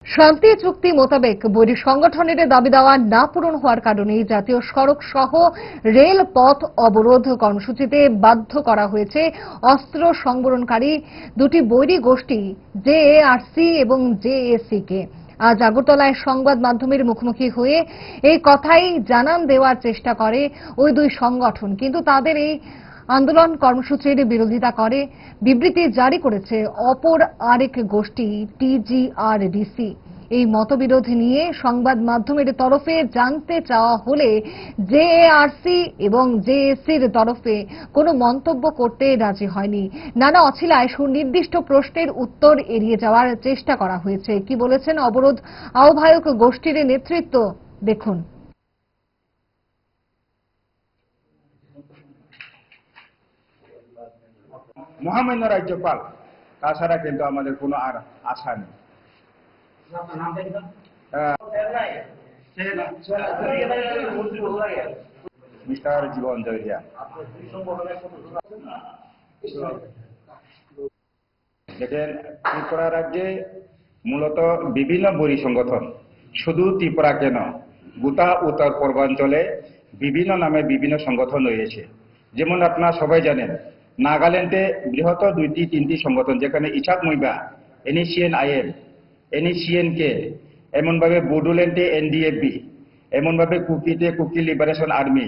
শান্তি চুক্তি মোতাবেক বৈরী সংগঠনের দাবি দেওয়া না পূরণ হওয়ার কারণে জাতীয় সড়ক সহ রেল পথ অবরোধ কর্মসূচিতে বাধ্য করা হয়েছে অস্ত্র সংবরণকারী দুটি বৈরী গোষ্ঠী জেএআরসি এবং জেএসি কে। আজ আগরতলায় সংবাদ মাধ্যমের মুখোমুখি হয়ে এই কথাই জানান দেওয়ার চেষ্টা করে ওই দুই সংগঠন, কিন্তু তাদের এই আন্দোলন কর্মসূচির বিরোধিতা করে বিবৃতি জারি করেছে অপর আরেক গোষ্ঠী টিজিআরডিসি। এই মতবিরোধ নিয়ে সংবাদ মাধ্যমের তরফে জানতে চাওয়া হলে জেএআরসি এবং জেএসির তরফে কোনো মন্তব্য করতে রাজি হয়নি। নানা অছিলায় সুনির্দিষ্ট প্রশ্নের উত্তর এড়িয়ে যাওয়ার চেষ্টা করা হয়েছে। কি বলেছেন অবরোধ আহ্বায়ক গোষ্ঠীর নেতৃত্ব, দেখুন। মহামান্য রাজ্যপাল, তাছাড়া কিন্তু আমাদের কোনো আর আশা নেই। মিস্টার জীবন জয়রিয়া, দেখেন, ত্রিপুরা রাজ্যে মূলত বিভিন্ন বৈরী সংগঠন, শুধু ত্রিপুরা কেন, গোটা উত্তর পূর্বাঞ্চলে বিভিন্ন নামে বিভিন্ন সংগঠন রয়েছে। যেমন আপনারা সবাই জানেন, নাগাল্যান্ডে বৃহত্তর দুইটি তিনটি সংগঠন, যেখানে ইছাক মইবা, এনএসিএন আইএম, এনএসিএন কে, এমনভাবে বোডোল্যান্ডে এনডিএফবি, এমনভাবে কুকিতে কুকি লিবারেশন আর্মি,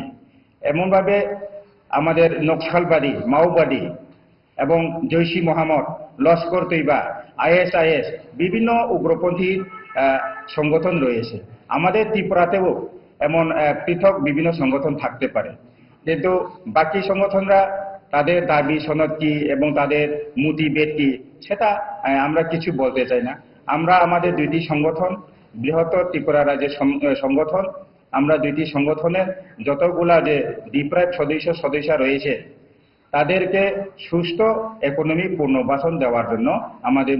এমনভাবে আমাদের নকশালবাদী মাওবাদী এবং জৈশি মোহাম্মদ, লস্কর তৈবা, আইএসআইএস, বিভিন্ন উগ্রপন্থী সংগঠন রয়েছে। আমাদের ত্রিপুরাতেও এমন পৃথক বিভিন্ন সংগঠন থাকতে পারে, কিন্তু বাকি সংগঠনরা তাদের দাবি সনদ কি এবং তাদের মোটিভেট কি সেটা আমরা কিছু বলতে চাই না। আমরা আমাদের দুইটি সংগঠন, বৃহত্তর ত্রিপুরা রাজ্যের সংগঠন, আমরা দুইটি সংগঠনের যতগুলা যে ডিপ্রাইভ সদস্য রয়েছে তাদেরকে সুস্থ ইকোনমি পুনর্বাসন দেওয়ার জন্য আমাদের